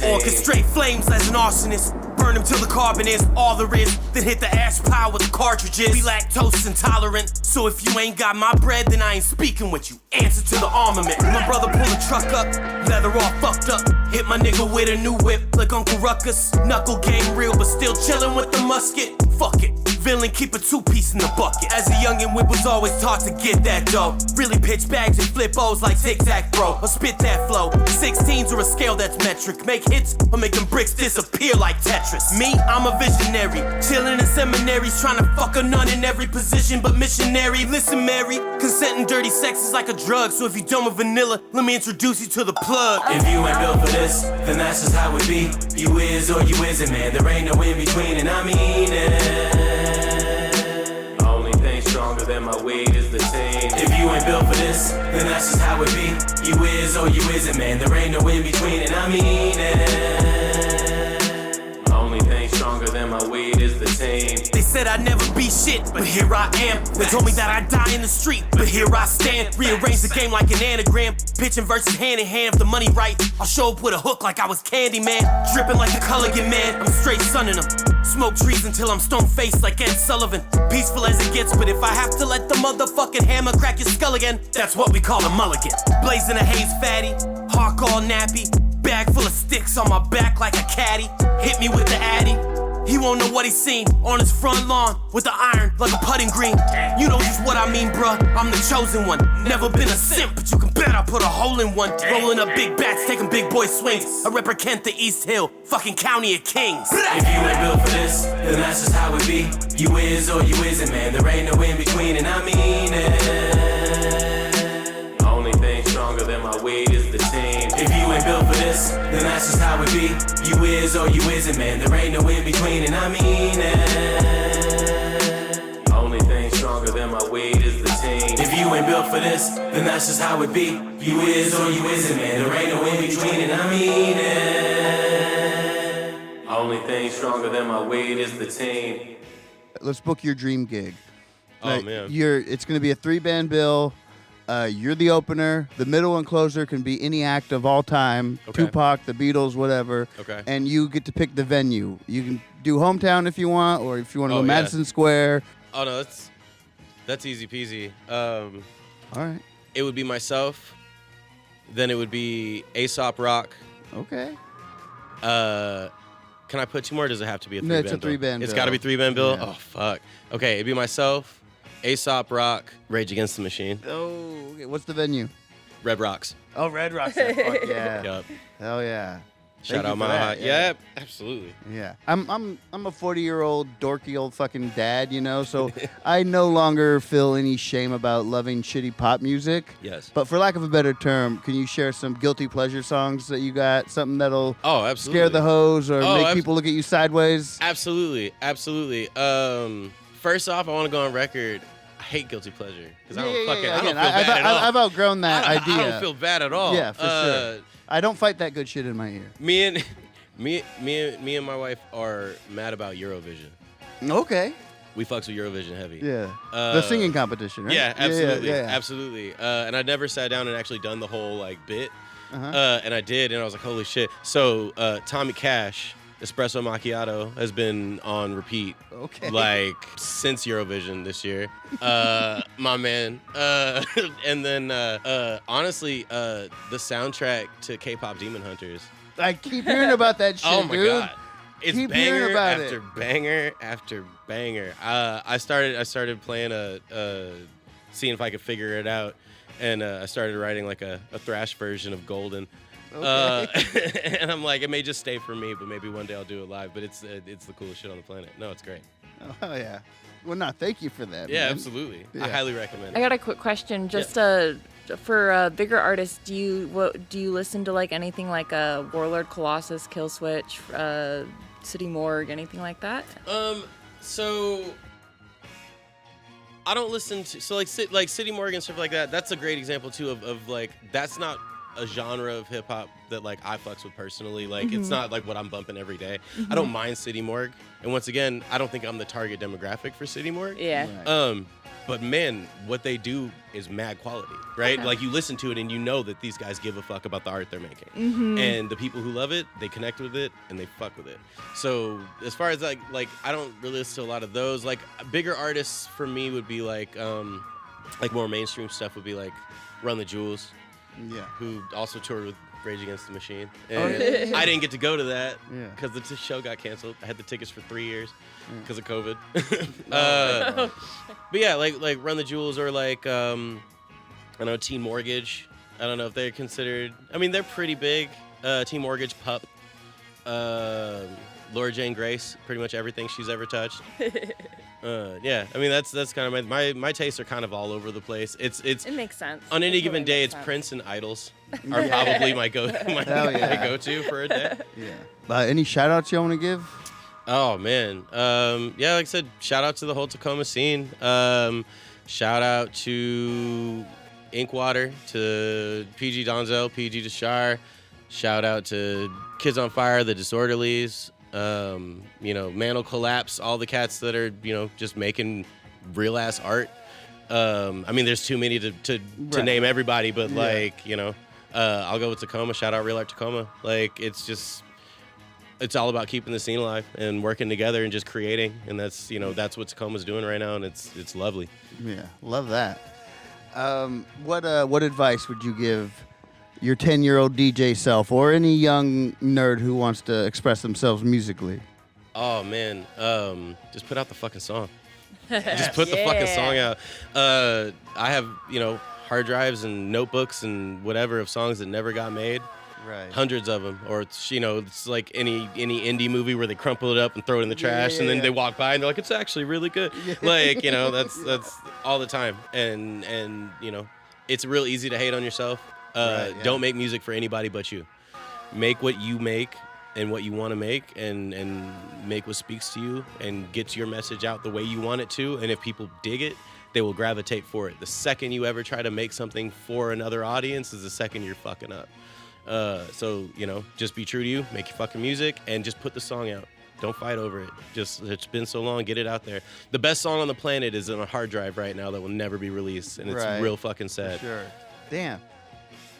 Orchestrate flames as an arsonist. Burn them till the carbon is all there is. Then hit the ash pile with the cartridges. We lactose intolerant, so if you ain't got my bread, then I ain't speaking with you. Answer to the armament. My brother pull a truck up, leather all fucked up. Hit my nigga with a new whip like Uncle Ruckus. Knuckle game real, but still chillin' with the musket. fuck it. Villain, keep a 2-piece in the bucket. As a youngin', we was always taught to get that dough. Really pitch bags and flip O's like tic-tac, bro. Or spit that flow. 16s or a scale that's metric. Make hits or make them bricks disappear like Tetris. Me, I'm a visionary. Chillin' in seminaries, trying to fuck a nun in every position but missionary. Listen, Mary, consent and dirty sex is like a drug. So if you done with vanilla, let me introduce you to the plug. If you ain't built for this, then that's just how it be. You is or you isn't, man. There ain't no in between, and I mean it. Only thing stronger than my weed is the team. If you ain't built for this, then that's just how it be. You is or you isn't, man. There ain't no in between, and I mean it. Only thing stronger than my weed is the team. They said I'd never be shit, but here I am. They told me that I'd die in the street, but here I stand. Rearrange the game like an anagram. Pitching verses hand in hand. If the money right, I'll show up with a hook like I was Candyman. Dripping like the Culligan man, I'm straight sunning them. Smoke trees until I'm stone-faced like Ed Sullivan. Peaceful as it gets, but if I have to let the motherfucking hammer crack your skull again, that's what we call a mulligan. Blazing a haze fatty, hawk all nappy. Bag full of sticks on my back like a caddy. Hit me with the addy. He won't know what he's seen on his front lawn with the iron like a putting green. You know just what I mean, bruh. I'm the chosen one. Never been a simp, but you can bet I put a hole in one. Rolling up big bats, taking big boy swings. I represent the East Hill, fucking county of kings. If you ain't built for this, then that's just how it be. You is or you isn't, man. There ain't no in between, and I mean it. Only thing stronger than my weed is the team. If you ain't built for this, then that's just how it be. You is or you isn't, man. There ain't no in between, and I mean it. Only thing stronger than my weed is the team. If you ain't built for this, then that's just how it be. You is or you isn't, man. There ain't no in between, and I mean it. Only thing stronger than my weed is the team. Let's book your dream gig. Oh, man. It's going to be a 3-band bill. You're the opener. The middle and closer can be any act of all time. Okay. Tupac, the Beatles, whatever. Okay. And you get to pick the venue. You can do hometown if you want, or if you want to go yeah. Madison Square. Oh no, that's easy peasy. All right. It would be myself. Then it would be A$AP Rock. Okay. Can I put 2 more? Or does it have to be a 3-band No, it's a bill? 3-band It's bill. got to be 3-band bill. Yeah. Oh fuck. Okay, it'd be myself, A$AP Rock, Rage Against the Machine, Oh, okay. What's the venue? Red Rocks. Oh, Red Rocks. Fuck yeah. Yup. Hell yeah. Shout Thank you out for my that, Yep, absolutely. Yeah. I'm a 40-year-old dorky old fucking dad, you know, so I no longer feel any shame about loving shitty pop music. Yes. But for lack of a better term, can you share some guilty pleasure songs that you got? Something that'll Oh, absolutely. scare the hoes or Oh, make people look at you sideways? Absolutely, absolutely. First off, I want to go on record. I hate guilty pleasure because I don't feel Again, bad at all. I've outgrown that idea. I don't feel bad at all. Yeah, for sure. I don't fight that good shit in my ear. Me and my wife are mad about Eurovision. Okay. We fucks with Eurovision heavy. Yeah. The singing competition, right? Yeah, absolutely, Yeah. absolutely. And I'd never sat down and actually done the whole like bit, Uh-huh. and I did, and I was like, holy shit. So Tommy Cash, Espresso Macchiato has been on repeat, Okay. like since Eurovision this year. My man. And then honestly, the soundtrack to K-pop Demon Hunters. I keep hearing about that shit, Oh my dude. god. It's Keep banger hearing about after it. banger after banger. I started playing seeing if I could figure it out, and I started writing like a thrash version of Golden. Okay. And I'm like, it may just stay for me, but maybe one day I'll do it live. But it's the coolest shit on the planet. No, it's great. Oh, yeah. Well, no, thank you for that, Yeah, man. absolutely. Yeah. I highly recommend I it. got a quick question. Just for bigger artists, do you listen to like anything like Warlord, Colossus, Killswitch, City Morgue, anything like that? So I don't listen to like City Morgue and stuff like that. That's a great example too of like that's not a genre of hip hop that like I fucks with personally. Like it's not like what I'm bumping every day. I don't mind City Morgue, and once again, I don't think I'm the target demographic for City Morgue. Yeah. Right. But man, what they do is mad quality, right? Like you listen to it and you know that these guys give a fuck about the art they're making, and the people who love it, they connect with it and they fuck with it. So as far as like I don't really listen to a lot of those. Like bigger artists for me would be like more mainstream stuff would be like Run the Jewels. who also toured with Rage Against the Machine. And I didn't get to go to that because the show got canceled. I had the tickets for 3 years because of COVID. But yeah, like Run the Jewels or like, I don't know, Teen Mortgage. I don't know if they're considered, I mean, they're pretty big. Teen Mortgage, Pup. Laura Jane Grace, pretty much everything she's ever touched. Yeah, I mean that's kind of my tastes are kind of all over the place. It makes sense. On any given day, it's Prince and Idols are probably my go-to for a day. Yeah. Any shout outs you want to give? Oh man, yeah, like I said, shout out to the whole Tacoma scene. Shout out to Inkwater, to PG Donzel, PG Deshire. Shout out to Kids on Fire, the Disorderlies. Mantle Collapse, all the cats that are, just making real ass art. I mean, there's too many to name everybody, but I'll go with Tacoma. Shout out Real Art Tacoma. Like, it's all about keeping the scene alive and working together and just creating. And that's what Tacoma's doing right now. And it's lovely. Yeah. Love that. What advice would you give your 10-year-old DJ self or any young nerd who wants to express themselves musically? Oh man, just put out the fucking song. Just put the fucking song out. I have, hard drives and notebooks and whatever of songs that never got made. Right. Hundreds of them. Or it's like any indie movie where they crumple it up and throw it in the trash and then they walk by and they're like, it's actually really good. Like, that's all the time. And it's real easy to hate on yourself. Don't make music for anybody but you. Make what you make and what you want to make and make what speaks to you and gets your message out the way you want it to. And if people dig it, they will gravitate for it. The second you ever try to make something for another audience is the second you're fucking up. So, just be true to you, make your fucking music, and just put the song out. Don't fight over it. It's been so long, get it out there. The best song on the planet is on a hard drive right now that will never be released, and it's real fucking sad. For sure. Damn.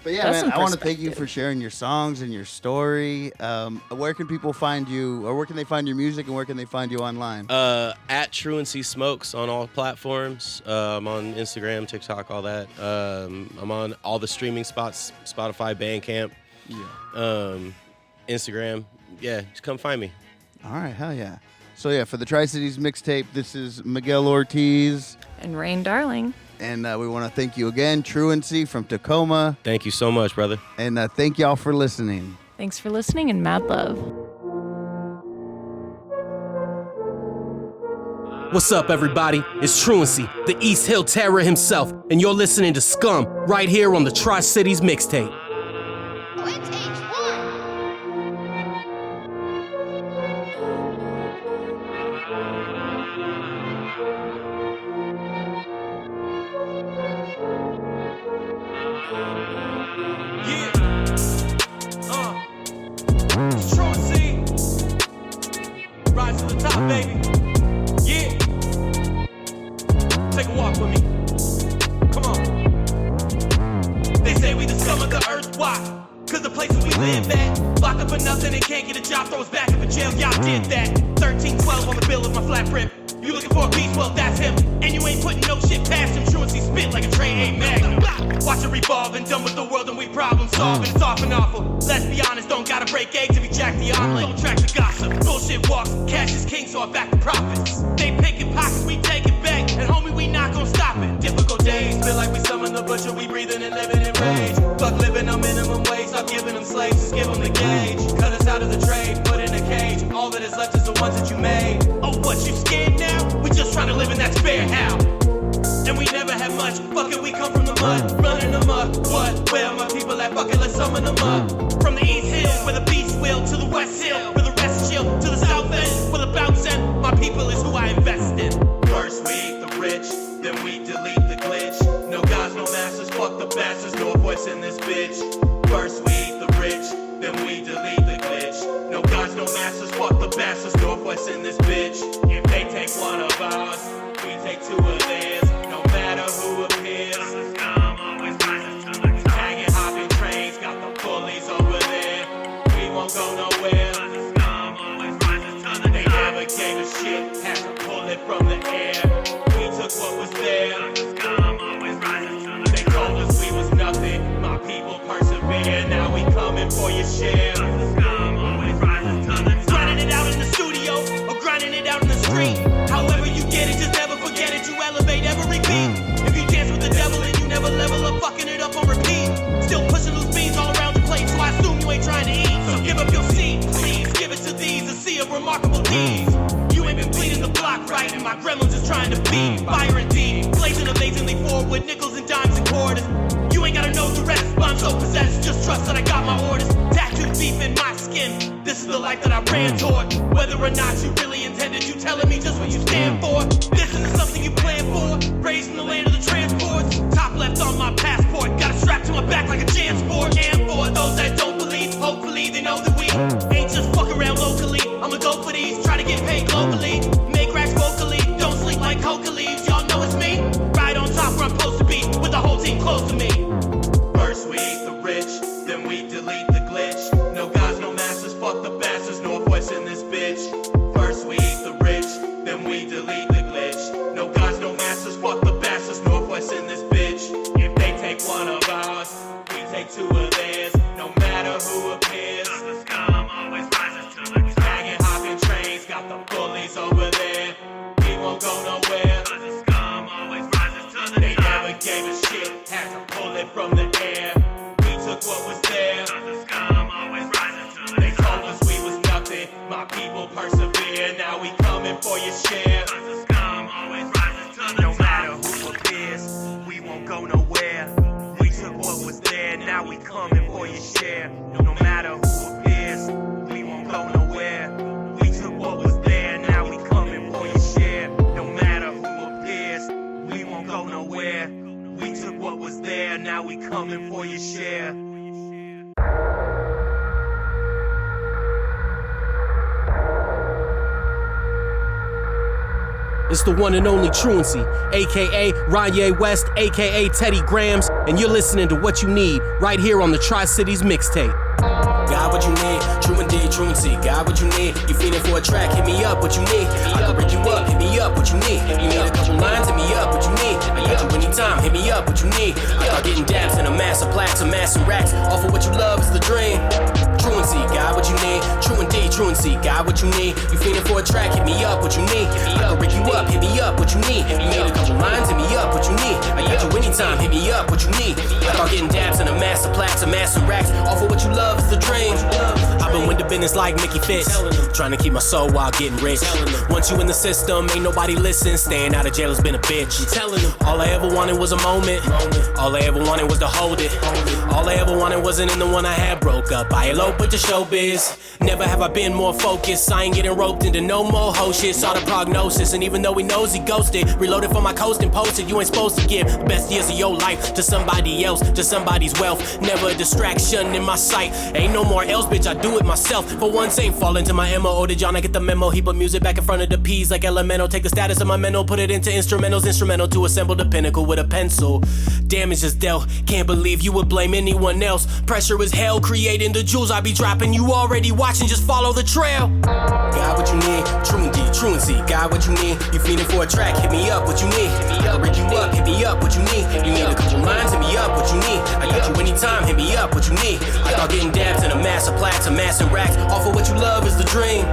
But yeah, man, I want to thank you for sharing your songs and your story. Where can people find you, or where can they find your music, and where can they find you online? At Truancy Smokes on all platforms. I'm on Instagram, TikTok, all that. I'm on all the streaming spots, Spotify, Bandcamp, Instagram. Yeah, just come find me. All right, hell yeah. So yeah, for the Tri-Cities Mixtape, this is Miguel Ortiz. And Reign Darling. And we want to thank you again, Truancy from Tacoma. Thank you so much, brother. And thank y'all for listening. Thanks for listening and mad love. What's up, everybody? It's Truancy, the East Hill Terror himself, and you're listening to S.C.U.M right here on the Tri-Cities Mixtape. They told us we was nothing. My people persevere, now we coming for your share. Grinding it out in the studio, or grinding it out in the street. However you get it, just never forget it. You elevate every beat. If you dance with the devil and you never level up, fucking it up on repeat. Still pushing loose beans all around the place, so I assume you ain't trying to eat. So give up your seat, please. Give it to these, a sea of remarkable deeds. You ain't been bleeding the block right, and my gremlins is trying to beat. Fire indeed, blazing amazingly forward with nickels and dimes and quarters. You ain't gotta know the rest, but I'm so possessed. Just trust that I got my orders. Tattooed deep in my skin. This is the life that I ran toward. Whether or not you really intended, you telling me just what you stand for. This isn't something you planned for. Raised in the land of the transports. Top left on my passport. Got it strapped to my back like a JanSport. And for those that don't believe, hopefully they know that we ain't just fuck around locally. I'ma go for these, try to get paid globally. Make racks vocally, don't sleep like coca leaves. Y'all know it's me. Right on top where I'm supposed to be, with the whole team close to me. First we eat the rich, then we delete the glitch. No gods, no masters, fuck the bastards, Northwest in this bitch. First we eat the rich, then we delete the glitch. No gods, no masters, fuck the bastards, Northwest in this bitch. If they take one of ours, we take two of theirs. No matter who appears, the scum always rises to the top. Tagging, hopping trains, got the bullies over there. We won't go nowhere, the scum always rises to the top. They never gave a shit, had to pull it from the air. We took what was there, the scum always rises to the top. They told us we was nothing, my people persevere. Now we coming for your share, the scum always rises to the top. No matter who appears, we won't go nowhere. We took what was there, now we coming for your share. No matter who appears, we won't go nowhere. We took what was there, now we coming for your share. No matter who appears, we won't go nowhere. We took what was there, now we coming for your share. It's the one and only Truancy, AkA Ranye West, AkA Teddy Grams, and you're listening to What You Need right here on the Tri-Cities Mixtape. Got what you need, true indeed, Truancy. Got what you need, you feeling for a track, hit me up, what you need. I can break you up, hit me up, what you need. You need a couple lines, hit me up, what you need. I got you anytime, hit me up, what you need. I start getting dabs in a mass of plaques, a mass of racks. All for what you love is the dream. Truancy, got what you need, true indeed, Truancy. Got what you need, you feeling for a track, hit me up, what you need. I can break you up, hit me up, what you need. You need a couple lines, hit me up, what you need. I got you anytime, hit me up, what you need. I start getting dabs in a mass of plaques, a mass of racks. All for what you love is the dream. I've been with the business like Mickey Fitz, trying to keep my soul while getting rich. Once you in the system, ain't nobody listen. Staying out of jail has been a bitch. All I ever wanted was a moment. All I ever wanted was to hold it. All I ever wanted wasn't in the one I had broke up. I eloped with the showbiz. Never have I been more focused. I ain't getting roped into no more hoe shit. Saw the prognosis, and even though he knows he ghosted, reloaded for my coast and posted. You ain't supposed to give the best years of your life to somebody else, to somebody's wealth. Never a distraction in my sight. Ain't no more else, bitch, I do it myself. For once, ain't fall into my MO. Oh, did y'all not get the memo? He put music back in front of the P's like elemental. Take the status of my mental, put it into instrumentals. Instrumental to assemble the pinnacle with a pencil. Damage is dealt, can't believe you would blame anyone else. Pressure is hell, creating the jewels I be dropping. You already watching, just follow the trail. Got what you need, true indeed, Truancy. Got what you need, you feeling for a track, hit me up, what you need. I'll break you up, hit me up, what you need. You need a couple lines, hit me up, what you need. I got you anytime, hit me up, what you need. I start getting dabs in a mass of plaques, a mass of racks. All for what you love is the dream.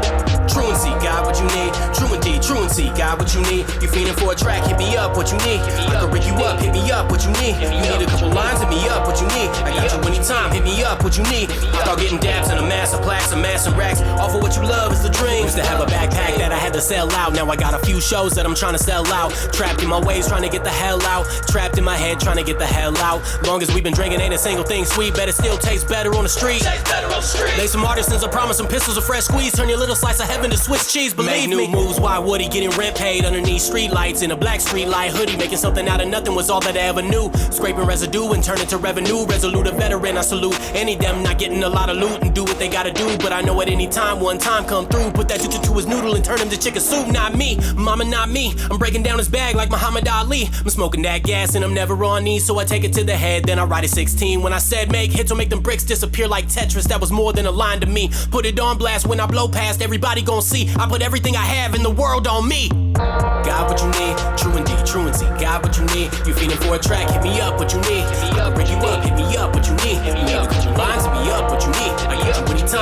Truancy, got what you need, true indeed, Truancy. Got what you need, you feeling for a track, hit me up, what you need. I can break you up, hit me up, what you need. You need a couple lines, hit me up, what you need. I got you anytime, hit me up, what you need. I start getting dabs in a mass of plaques, a mass of racks. All for what you love is the dream. Used to have a backpack that I had to sell out. Now I got a few shows that I'm trying to sell out. Trapped in my ways, trying to get the hell out. Trapped in my head, trying to get the hell out. Long as we've been drinking, ain't a single thing sweet. Bet it still tastes better on the street. They some artisans, I promise some pistols, a fresh squeeze. Turn your little slice of heaven to Swiss cheese, believe me. Make new moves, why would he? Getting rent paid underneath street lights in a black street light hoodie. Making something out of nothing was all that I ever knew. Scraping residue and turn it to revenue. Resolute a veteran, I salute any them not getting a lot of loot and do what they gotta do. But I know at any time, one time come through. Put that juju to his noodle and turn him to chicken soup. Not me, mama, not me. I'm breaking down his bag like Muhammad Ali. I'm smoking that gas and I'm never on knees, so I take it to the head, then I write it 16. When I said make hits or make them bricks disappear like Tetris, that was more than a line to me. Put it on blast when I blow past, everybody gon' see. I put everything I have in the world on me. Got what you need, true indeed, Truancy. Got what you need, you feeling for a track, hit me up, what you need. I can break you up, hit me up, what you need.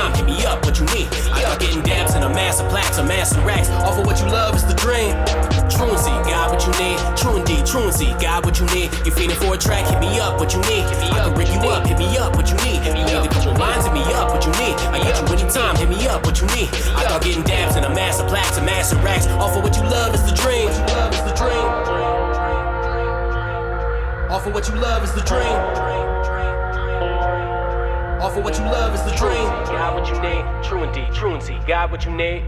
anytime, hit me up, what you need. I got getting dabs and a master plaques, a master racks. All for what you love is the dream. Truancy, got what you need. True indeed, truancy, got what you need. You feeling for a track, hit me up, what you need. I can rig you up, hit me up, what you need. You need a couple lines, hit me up, what you need. I get you anytime, hit me up, what you need. I got getting dabs and a master plaques, a master racks. All for what you love is the dream. All for what you love is the dream. All for what you love is the dream. Got what you need. True indeed, truancy, got what you need.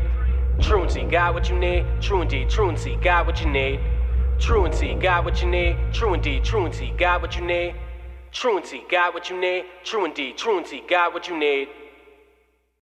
Truancy, got what you need. True indeed, truancy, got what you need. Truancy, got what you need. True indeed, truancy, got what you need. Truancy, got what you need. True indeed, truancy, got what you need.